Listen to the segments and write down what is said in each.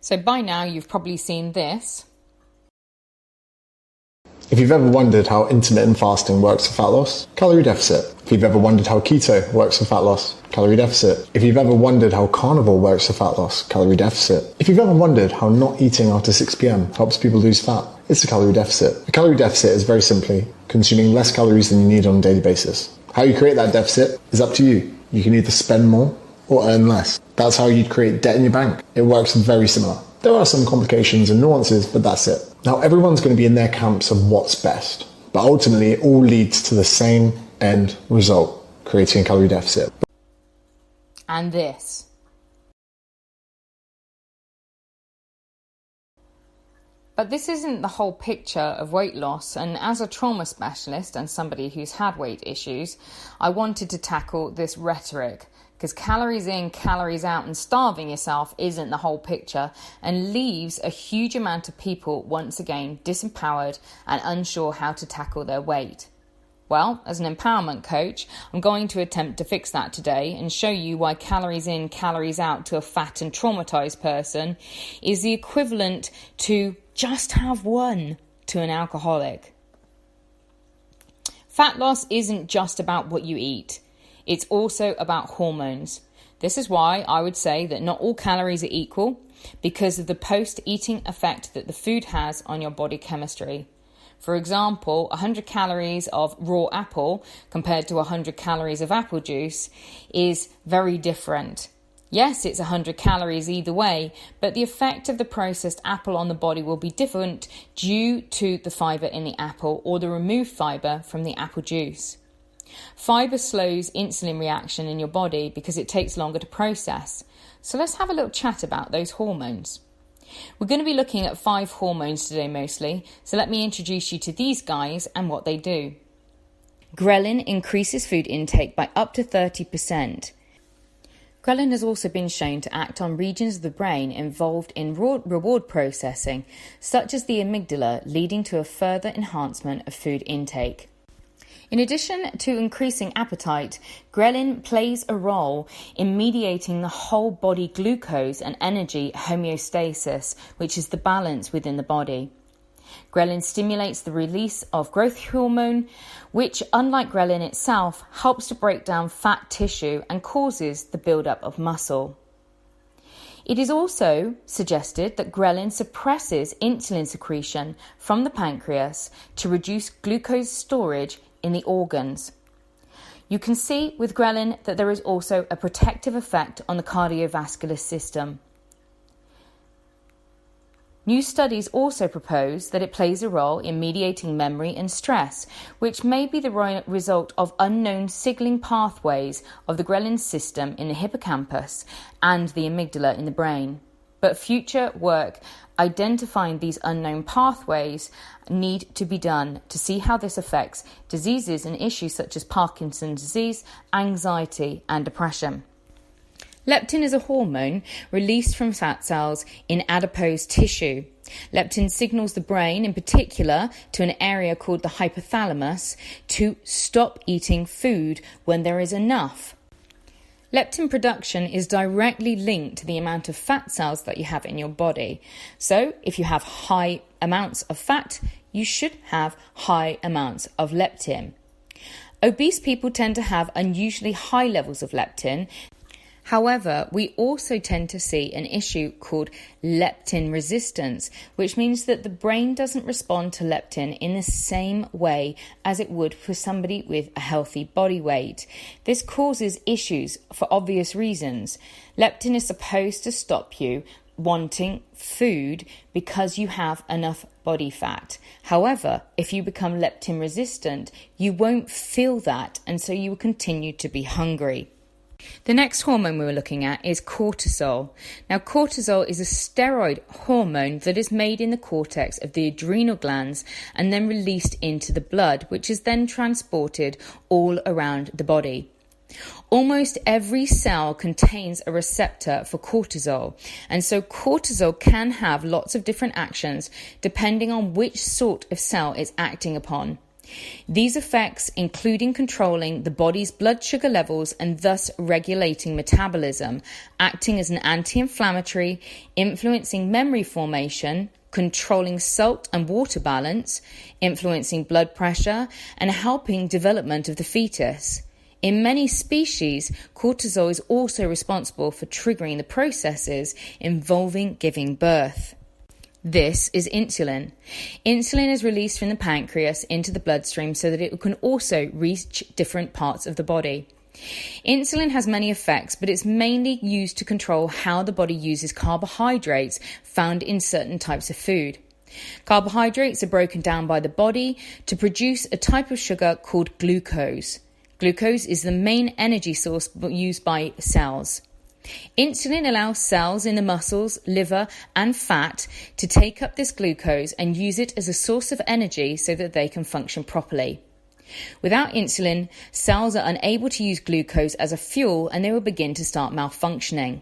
So by now you've probably seen this. If you've ever wondered how intermittent fasting works for fat loss, calorie deficit. If you've ever wondered how keto works for fat loss, calorie deficit. If you've ever wondered how carnivore works for fat loss, calorie deficit. If you've ever wondered how not eating after 6 p.m. helps people lose fat, it's a calorie deficit. A calorie deficit is very simply consuming less calories than you need on a daily basis. How you create that deficit is up to you. You can either spend more or earn less. That's how you'd create debt in your bank. It works very similar. There are some complications and nuances, but that's it. Now, everyone's going to be in their camps of what's best, but ultimately it all leads to the same end result, creating a calorie deficit. And this. But this isn't the whole picture of weight loss, and as a trauma specialist and somebody who's had weight issues, I wanted to tackle this rhetoric. Because calories in, calories out and starving yourself isn't the whole picture and leaves a huge amount of people once again disempowered and unsure how to tackle their weight. Well, as an empowerment coach, I'm going to attempt to fix that today and show you why calories in, calories out to a fat and traumatized person is the equivalent to just have one to an alcoholic. Fat loss isn't just about what you eat. It's also about hormones. This is why I would say that not all calories are equal because of the post-eating effect that the food has on your body chemistry. For example, 100 calories of raw apple compared to 100 calories of apple juice is very different. Yes, it's 100 calories either way, but the effect of the processed apple on the body will be different due to the fibre in the apple or the removed fibre from the apple juice. Fibre slows insulin reaction in your body because it takes longer to process. So let's have a little chat about those hormones. We're going to be looking at 5 hormones today mostly, so let me introduce you to these guys and what they do. Ghrelin increases food intake by up to 30%. Ghrelin has also been shown to act on regions of the brain involved in reward processing, such as the amygdala, leading to a further enhancement of food intake. In addition to increasing appetite, ghrelin plays a role in mediating the whole body glucose and energy homeostasis, which is the balance within the body. Ghrelin stimulates the release of growth hormone, which, unlike ghrelin itself, helps to break down fat tissue and causes the buildup of muscle. It is also suggested that ghrelin suppresses insulin secretion from the pancreas to reduce glucose storage in the organs. You can see with ghrelin that there is also a protective effect on the cardiovascular system. New studies also propose that it plays a role in mediating memory and stress, which may be the result of unknown signaling pathways of the ghrelin system in the hippocampus and the amygdala in the brain. But future work identifying these unknown pathways need to be done to see how this affects diseases and issues such as Parkinson's disease, anxiety and depression. Leptin is a hormone released from fat cells in adipose tissue. Leptin signals the brain, in particular to an area called the hypothalamus, to stop eating food when there is enough. Leptin production is directly linked to the amount of fat cells that you have in your body. So if you have high amounts of fat, you should have high amounts of leptin. Obese people tend to have unusually high levels of leptin. However, we also tend to see an issue called leptin resistance, which means that the brain doesn't respond to leptin in the same way as it would for somebody with a healthy body weight. This causes issues for obvious reasons. Leptin is supposed to stop you wanting food because you have enough body fat. However, if you become leptin resistant, you won't feel that, and so you will continue to be hungry. The next hormone we were looking at is cortisol. Now, cortisol is a steroid hormone that is made in the cortex of the adrenal glands and then released into the blood, which is then transported all around the body. Almost every cell contains a receptor for cortisol, and so cortisol can have lots of different actions depending on which sort of cell it's acting upon. These effects including controlling the body's blood sugar levels and thus regulating metabolism, acting as an anti-inflammatory, influencing memory formation, controlling salt and water balance, influencing blood pressure, and helping development of the fetus. In many species, cortisol is also responsible for triggering the processes involving giving birth. This is insulin. Insulin is released from the pancreas into the bloodstream so that it can also reach different parts of the body. Insulin has many effects, but it's mainly used to control how the body uses carbohydrates found in certain types of food. Carbohydrates are broken down by the body to produce a type of sugar called glucose. Glucose is the main energy source used by cells. Insulin allows cells in the muscles, liver, and fat to take up this glucose and use it as a source of energy so that they can function properly. Without insulin, cells are unable to use glucose as a fuel and they will begin to start malfunctioning.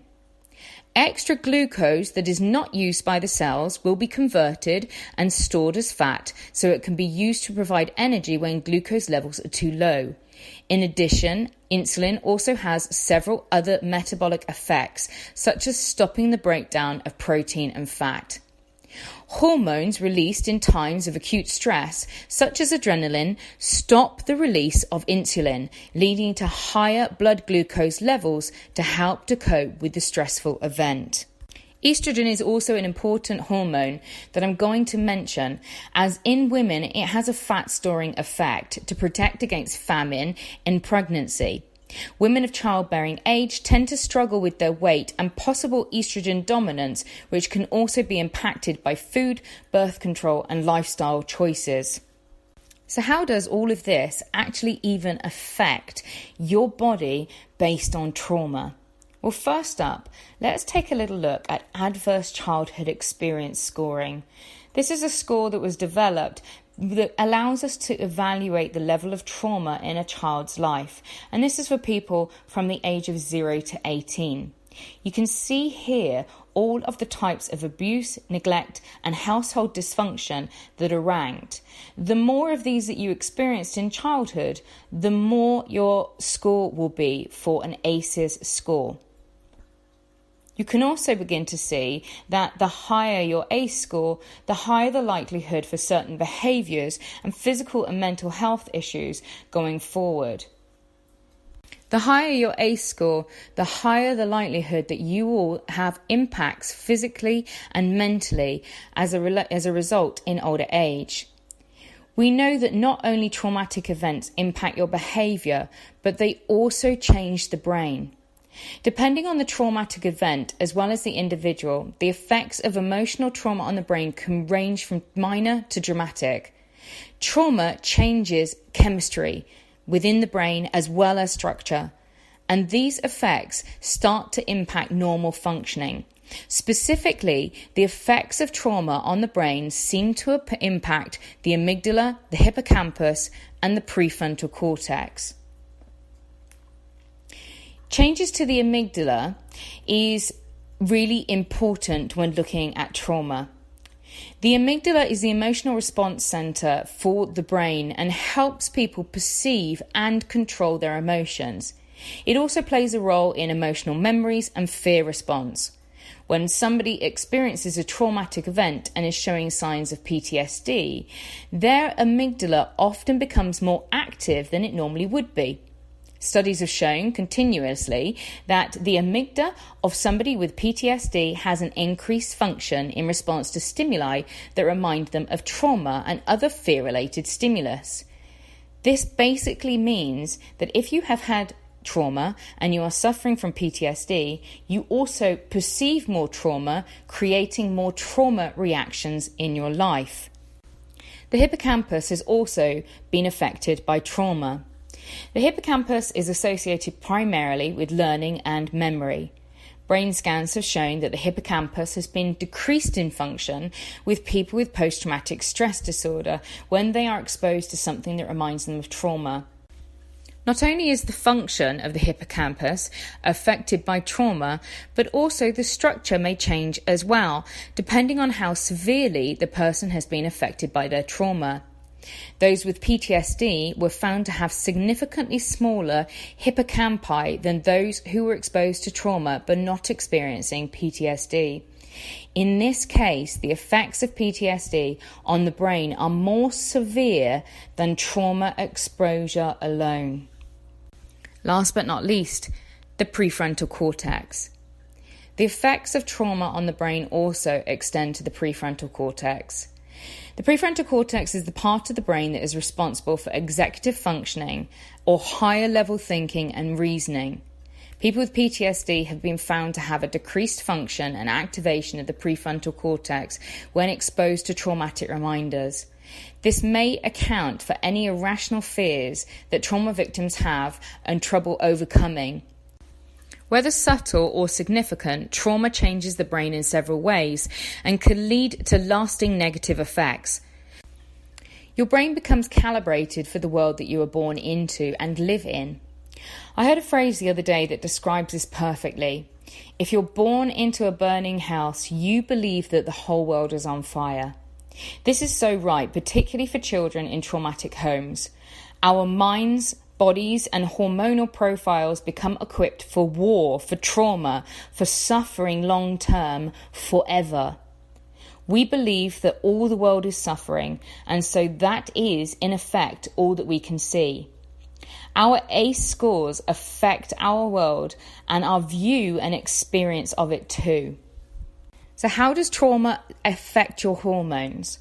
Extra glucose that is not used by the cells will be converted and stored as fat so it can be used to provide energy when glucose levels are too low. In addition, insulin also has several other metabolic effects, such as stopping the breakdown of protein and fat. Hormones released in times of acute stress, such as adrenaline, stop the release of insulin, leading to higher blood glucose levels to help to cope with the stressful event. Estrogen is also an important hormone that I'm going to mention, as in women it has a fat storing effect to protect against famine in pregnancy. Women of childbearing age tend to struggle with their weight and possible estrogen dominance, which can also be impacted by food, birth control, and lifestyle choices. So how does all of this actually even affect your body based on trauma? Well, first up, let's take a little look at adverse childhood experience scoring. This is a score that was developed that allows us to evaluate the level of trauma in a child's life. And this is for people from the age of 0 to 18. You can see here all of the types of abuse, neglect, and household dysfunction that are ranked. The more of these that you experienced in childhood, the more your score will be for an ACEs score. You can also begin to see that the higher your ACE score, the higher the likelihood for certain behaviours and physical and mental health issues going forward. The higher your ACE score, the higher the likelihood that you will have impacts physically and mentally as a result in older age. We know that not only traumatic events impact your behaviour, but they also change the brain. Depending on the traumatic event as well as the individual, the effects of emotional trauma on the brain can range from minor to dramatic. Trauma changes chemistry within the brain as well as structure, and these effects start to impact normal functioning. Specifically, the effects of trauma on the brain seem to impact the amygdala, the hippocampus, and the prefrontal cortex. Changes to the amygdala is really important when looking at trauma. The amygdala is the emotional response center for the brain and helps people perceive and control their emotions. It also plays a role in emotional memories and fear response. When somebody experiences a traumatic event and is showing signs of PTSD, their amygdala often becomes more active than it normally would be. Studies have shown continuously that the amygdala of somebody with PTSD has an increased function in response to stimuli that remind them of trauma and other fear-related stimulus. This basically means that if you have had trauma and you are suffering from PTSD, you also perceive more trauma, creating more trauma reactions in your life. The hippocampus has also been affected by trauma. The hippocampus is associated primarily with learning and memory. Brain scans have shown that the hippocampus has been decreased in function with people with post-traumatic stress disorder when they are exposed to something that reminds them of trauma. Not only is the function of the hippocampus affected by trauma, but also the structure may change as well, depending on how severely the person has been affected by their trauma. Those with PTSD were found to have significantly smaller hippocampi than those who were exposed to trauma but not experiencing PTSD. In this case, the effects of PTSD on the brain are more severe than trauma exposure alone. Last but not least, the prefrontal cortex. The effects of trauma on the brain also extend to the prefrontal cortex. The prefrontal cortex is the part of the brain that is responsible for executive functioning or higher level thinking and reasoning. People with PTSD have been found to have a decreased function and activation of the prefrontal cortex when exposed to traumatic reminders. This may account for any irrational fears that trauma victims have and trouble overcoming. Whether subtle or significant, trauma changes the brain in several ways and can lead to lasting negative effects. Your brain becomes calibrated for the world that you are born into and live in. I heard a phrase the other day that describes this perfectly. If you're born into a burning house, you believe that the whole world is on fire. This is so right, particularly for children in traumatic homes. Our minds, bodies and hormonal profiles become equipped for war, for trauma, for suffering long term, forever. We believe that all the world is suffering, and so that is, in effect, all that we can see. Our ACE scores affect our world and our view and experience of it too. So how does trauma affect your hormones?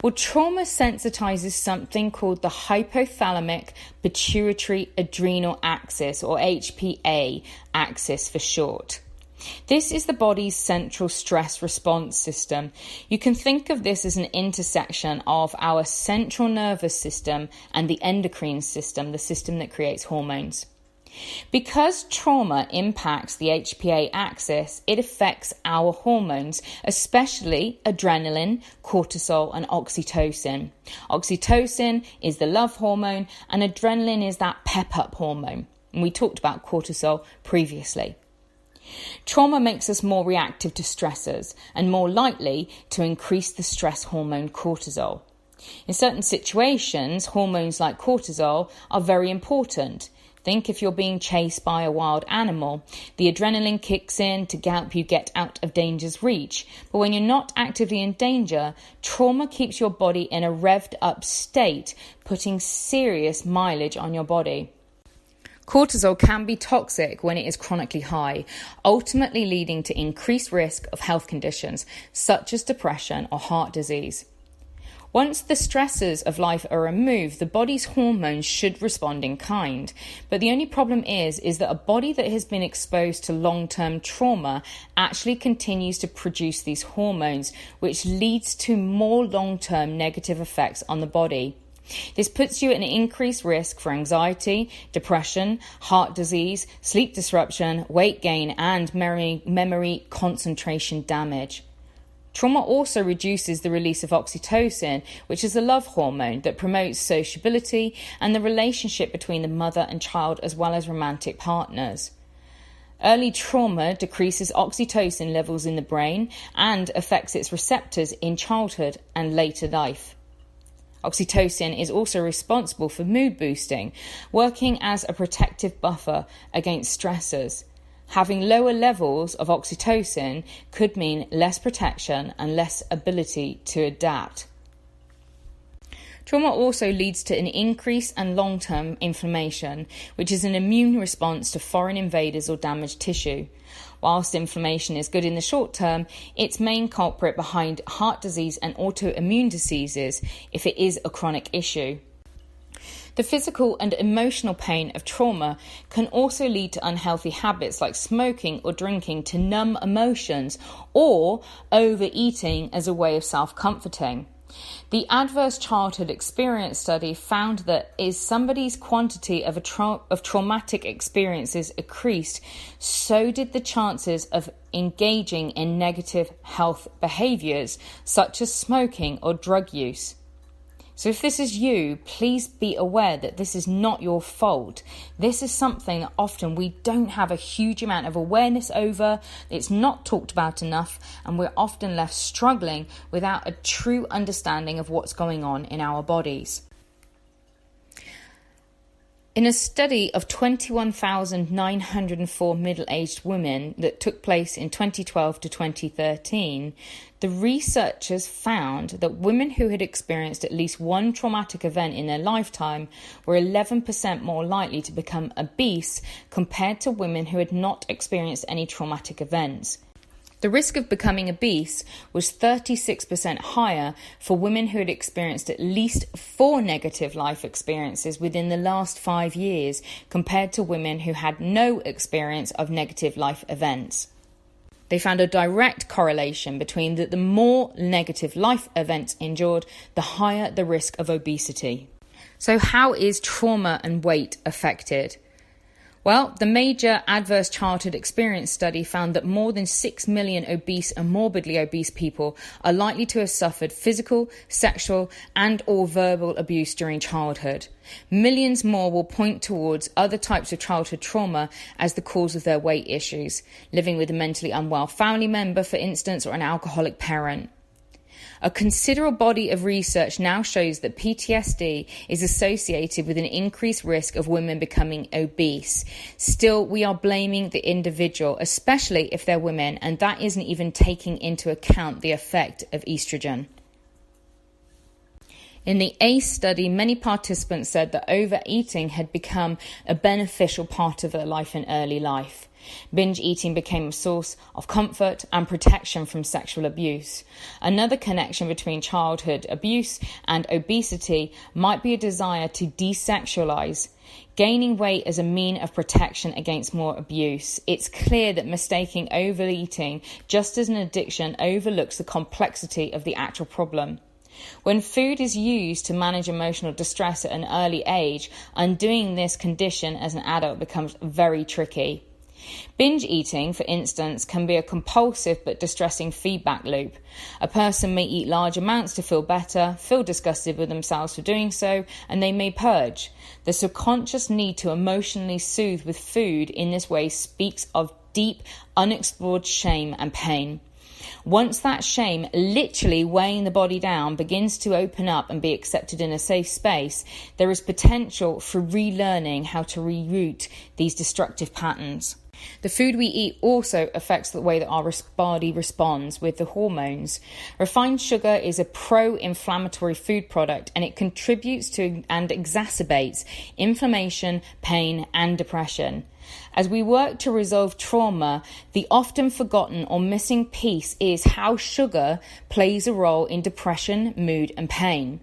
Well, trauma sensitizes something called the hypothalamic pituitary adrenal axis, or HPA axis for short. This is the body's central stress response system. You can think of this as an intersection of our central nervous system and the endocrine system, the system that creates hormones. Because trauma impacts the HPA axis, it affects our hormones, especially adrenaline, cortisol, and oxytocin. Oxytocin is the love hormone, and adrenaline is that pep-up hormone. And we talked about cortisol previously. Trauma makes us more reactive to stressors and more likely to increase the stress hormone cortisol. In certain situations, hormones like cortisol are very important. Think if you're being chased by a wild animal. The adrenaline kicks in to help you get out of danger's reach. But when you're not actively in danger, trauma keeps your body in a revved up state, putting serious mileage on your body. Cortisol can be toxic when it is chronically high, ultimately leading to increased risk of health conditions such as depression or heart disease. Once the stresses of life are removed, the body's hormones should respond in kind. But the only problem is that a body that has been exposed to long-term trauma actually continues to produce these hormones, which leads to more long-term negative effects on the body. This puts you at an increased risk for anxiety, depression, heart disease, sleep disruption, weight gain, and memory concentration damage. Trauma also reduces the release of oxytocin, which is a love hormone that promotes sociability and the relationship between the mother and child, as well as romantic partners. Early trauma decreases oxytocin levels in the brain and affects its receptors in childhood and later life. Oxytocin is also responsible for mood boosting, working as a protective buffer against stressors. Having lower levels of oxytocin could mean less protection and less ability to adapt. Trauma also leads to an increase and long-term inflammation, which is an immune response to foreign invaders or damaged tissue. Whilst inflammation is good in the short term, it's main culprit behind heart disease and autoimmune diseases if it is a chronic issue. The physical and emotional pain of trauma can also lead to unhealthy habits like smoking or drinking to numb emotions, or overeating as a way of self-comforting. The Adverse Childhood Experience study found that as somebody's quantity of traumatic experiences increased, so did the chances of engaging in negative health behaviours such as smoking or drug use. So if this is you, please be aware that this is not your fault. This is something that often we don't have a huge amount of awareness over. It's not talked about enough, and we're often left struggling without a true understanding of what's going on in our bodies. In a study of 21,904 middle-aged women that took place in 2012 to 2013, the researchers found that women who had experienced at least one traumatic event in their lifetime were 11% more likely to become obese compared to women who had not experienced any traumatic events. The risk of becoming obese was 36% higher for women who had experienced at least 4 negative life experiences within the last 5 years compared to women who had no experience of negative life events. They found a direct correlation between the more negative life events endured, the higher the risk of obesity. So how is trauma and weight affected? Well, the major adverse childhood experience study found that more than 6 million obese and morbidly obese people are likely to have suffered physical, sexual, and or verbal abuse during childhood. Millions more will point towards other types of childhood trauma as the cause of their weight issues, living with a mentally unwell family member, for instance, or an alcoholic parent. A considerable body of research now shows that PTSD is associated with an increased risk of women becoming obese. Still, we are blaming the individual, especially if they're women, and that isn't even taking into account the effect of estrogen. In the ACE study, many participants said that overeating had become a beneficial part of their life in early life. Binge eating became a source of comfort and protection from sexual abuse. Another connection between childhood abuse and obesity might be a desire to desexualize, gaining weight as a mean of protection against more abuse. It's clear that mistaking overeating just as an addiction overlooks the complexity of the actual problem. When food is used to manage emotional distress at an early age, undoing this condition as an adult becomes very tricky. Binge eating, for instance, can be a compulsive but distressing feedback loop. A person may eat large amounts to feel better, feel disgusted with themselves for doing so, and they may purge. The subconscious need to emotionally soothe with food in this way speaks of deep, unexplored shame and pain. Once that shame, literally weighing the body down, begins to open up and be accepted in a safe space, there is potential for relearning how to reroute these destructive patterns. The food we eat also affects the way that our body responds with the hormones. Refined sugar is a pro-inflammatory food product, and it contributes to and exacerbates inflammation, pain, and depression. As we work to resolve trauma, the often forgotten or missing piece is how sugar plays a role in depression, mood, and pain.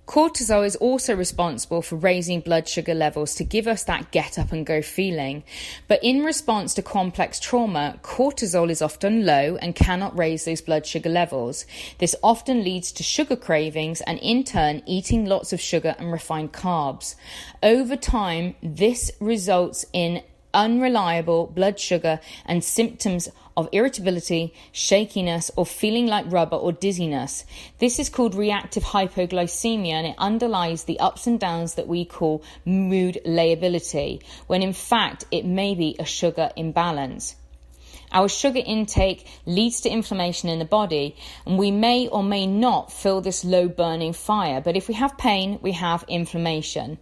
Cortisol is also responsible for raising blood sugar levels to give us that get up and go feeling. But in response to complex trauma, cortisol is often low and cannot raise those blood sugar levels. This often leads to sugar cravings and in turn eating lots of sugar and refined carbs. Over time, this results in unreliable blood sugar and symptoms of irritability, shakiness, or feeling like rubber or dizziness. This is called reactive hypoglycemia, and it underlies the ups and downs that we call mood lability, when in fact it may be a sugar imbalance. Our sugar intake leads to inflammation in the body, and we may or may not feel this low burning fire, but if we have pain, we have inflammation.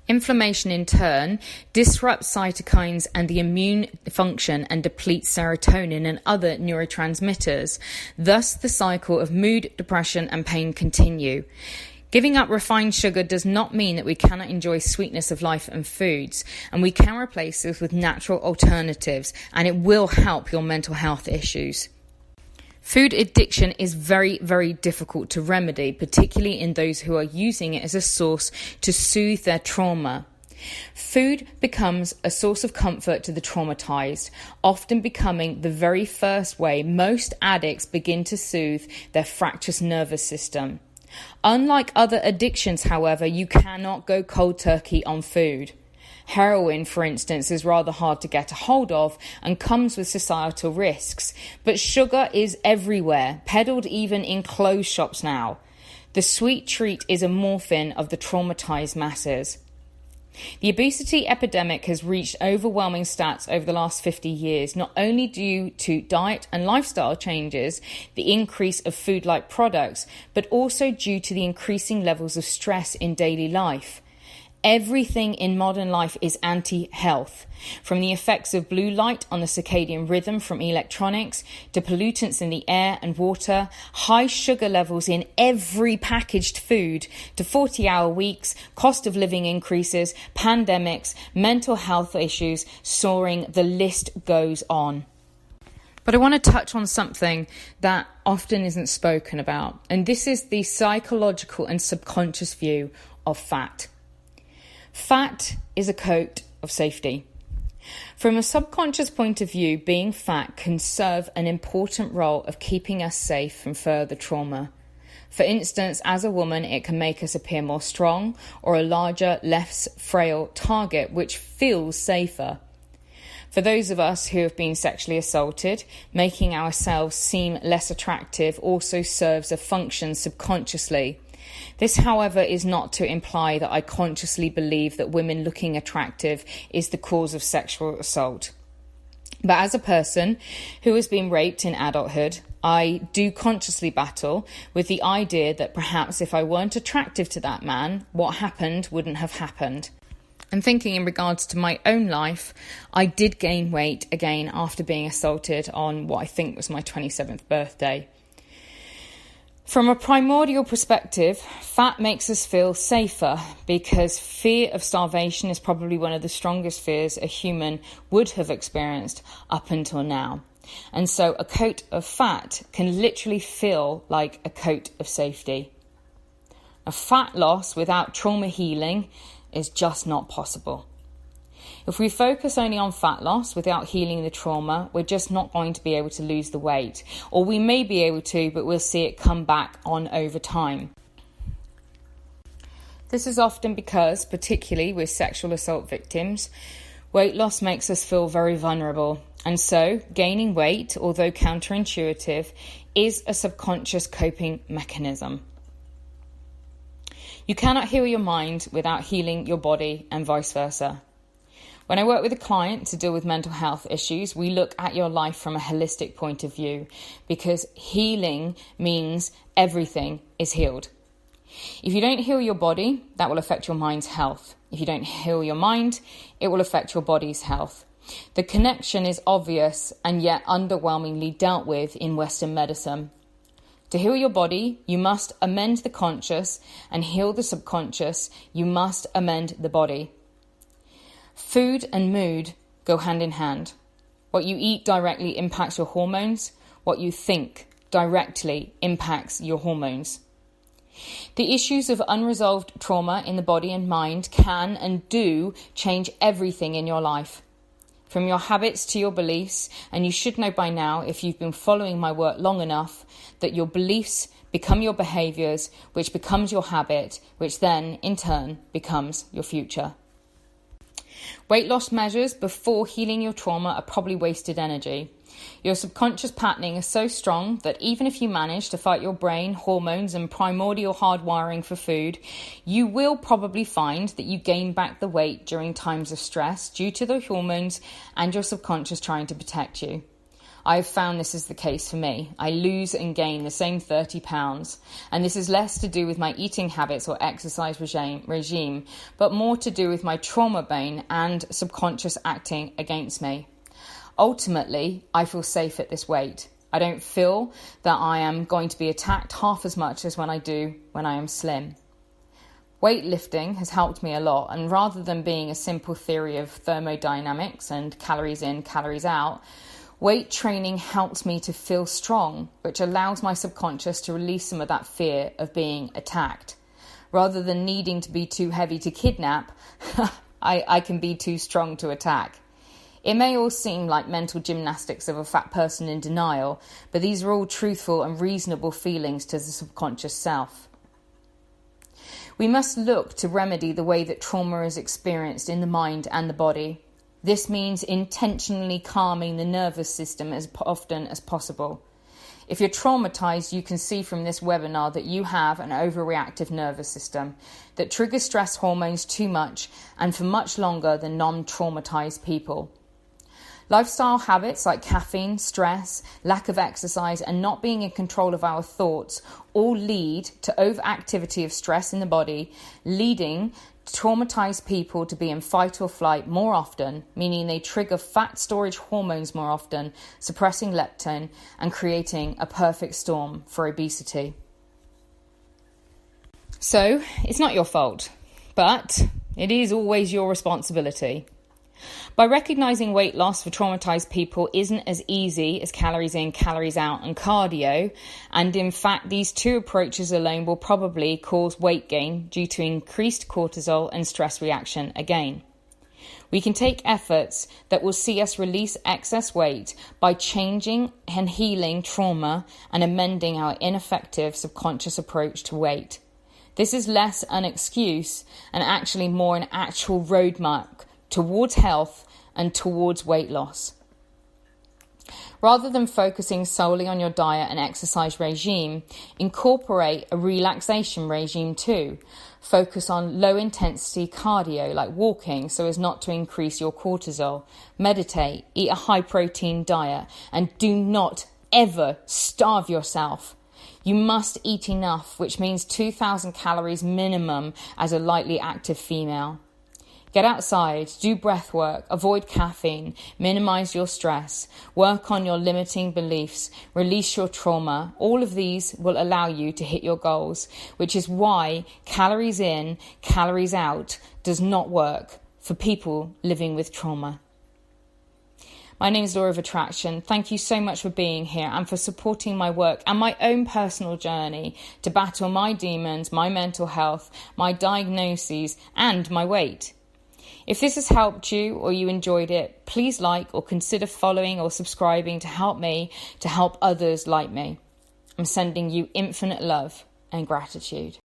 Inflammation, in turn, disrupts cytokines and the immune function and depletes serotonin and other neurotransmitters. Thus, the cycle of mood, depression, and pain continue. Giving up refined sugar does not mean that we cannot enjoy sweetness of life and foods, and we can replace this with natural alternatives, and it will help your mental health issues. Food addiction is very, very difficult to remedy, particularly in those who are using it as a source to soothe their trauma. Food becomes a source of comfort to the traumatized, often becoming the very first way most addicts begin to soothe their fractious nervous system. Unlike other addictions, however, you cannot go cold turkey on food. Heroin, for instance, is rather hard to get a hold of and comes with societal risks. But sugar is everywhere, peddled even in clothes shops now. The sweet treat is a morphine of the traumatized masses. The obesity epidemic has reached overwhelming stats over the last 50 years, not only due to diet and lifestyle changes, the increase of food-like products, but also due to the increasing levels of stress in daily life. Everything in modern life is anti-health, from the effects of blue light on the circadian rhythm from electronics, to pollutants in the air and water, high sugar levels in every packaged food, to 40-hour weeks, cost of living increases, pandemics, mental health issues soaring, the list goes on. But I want to touch on something that often isn't spoken about, and this is the psychological and subconscious view of fat. Fat is a coat of safety. From a subconscious point of view, being fat can serve an important role of keeping us safe from further trauma. For instance, as a woman, it can make us appear more strong, or a larger, less frail target, which feels safer. For those of us who have been sexually assaulted, making ourselves seem less attractive also serves a function subconsciously. This, however, is not to imply that I consciously believe that women looking attractive is the cause of sexual assault. But as a person who has been raped in adulthood, I do consciously battle with the idea that perhaps if I weren't attractive to that man, what happened wouldn't have happened. And thinking in regards to my own life, I did gain weight again after being assaulted on what I think was my 27th birthday. From a primordial perspective, fat makes us feel safer because fear of starvation is probably one of the strongest fears a human would have experienced up until now. And so a coat of fat can literally feel like a coat of safety. A fat loss without trauma healing is just not possible. If we focus only on fat loss without healing the trauma, we're just not going to be able to lose the weight. Or we may be able to, but we'll see it come back on over time. This is often because, particularly with sexual assault victims, weight loss makes us feel very vulnerable. And so, gaining weight, although counterintuitive, is a subconscious coping mechanism. You cannot heal your mind without healing your body, and vice versa. When I work with a client to deal with mental health issues, we look at your life from a holistic point of view, because healing means everything is healed. If you don't heal your body, that will affect your mind's health. If you don't heal your mind, it will affect your body's health. The connection is obvious and yet underwhelmingly dealt with in Western medicine. To heal your body, you must amend the conscious, and heal the subconscious, you must amend the body. Food and mood go hand in hand. What you eat directly impacts your hormones. What you think directly impacts your hormones. The issues of unresolved trauma in the body and mind can and do change everything in your life. From your habits to your beliefs, and you should know by now, if you've been following my work long enough, that your beliefs become your behaviours, which becomes your habit, which then, in turn, becomes your future. Weight loss measures before healing your trauma are probably wasted energy. Your subconscious patterning is so strong that even if you manage to fight your brain, hormones, and primordial hardwiring for food, you will probably find that you gain back the weight during times of stress due to the hormones and your subconscious trying to protect you. I've found this is the case for me. I lose and gain the same 30 pounds, and this is less to do with my eating habits or exercise regime, but more to do with my trauma brain and subconscious acting against me. Ultimately, I feel safe at this weight. I don't feel that I am going to be attacked half as much as when I do when I am slim. Weightlifting has helped me a lot, and rather than being a simple theory of thermodynamics and calories in, calories out, weight training helps me to feel strong, which allows my subconscious to release some of that fear of being attacked. Rather than needing to be too heavy to kidnap, I can be too strong to attack. It may all seem like mental gymnastics of a fat person in denial, but these are all truthful and reasonable feelings to the subconscious self. We must look to remedy the way that trauma is experienced in the mind and the body. This means intentionally calming the nervous system as often as possible. If you're traumatized, you can see from this webinar that you have an overreactive nervous system that triggers stress hormones too much and for much longer than non-traumatized people. Lifestyle habits like caffeine, stress, lack of exercise, and not being in control of our thoughts all lead to overactivity of stress in the body, leading traumatized people to be in fight or flight more often, meaning they trigger fat storage hormones more often, suppressing leptin and creating a perfect storm for obesity. So, it's not your fault, but it is always your responsibility. By recognizing weight loss for traumatized people isn't as easy as calories in, calories out and cardio, and in fact these two approaches alone will probably cause weight gain due to increased cortisol and stress reaction again. We can take efforts that will see us release excess weight by changing and healing trauma and amending our ineffective subconscious approach to weight. This is less an excuse and actually more an actual roadmap towards health and towards weight loss. Rather than focusing solely on your diet and exercise regime, incorporate a relaxation regime too. Focus on low intensity cardio like walking so as not to increase your cortisol. Meditate, eat a high protein diet, and do not ever starve yourself. You must eat enough, which means 2,000 calories minimum as a lightly active female. Get outside, do breath work, avoid caffeine, minimize your stress, work on your limiting beliefs, release your trauma. All of these will allow you to hit your goals, which is why calories in, calories out does not work for people living with trauma. My name is Laura of Attraction. Thank you so much for being here and for supporting my work and my own personal journey to battle my demons, my mental health, my diagnoses, and my weight. If this has helped you or you enjoyed it, please like or consider following or subscribing to help me to help others like me. I'm sending you infinite love and gratitude.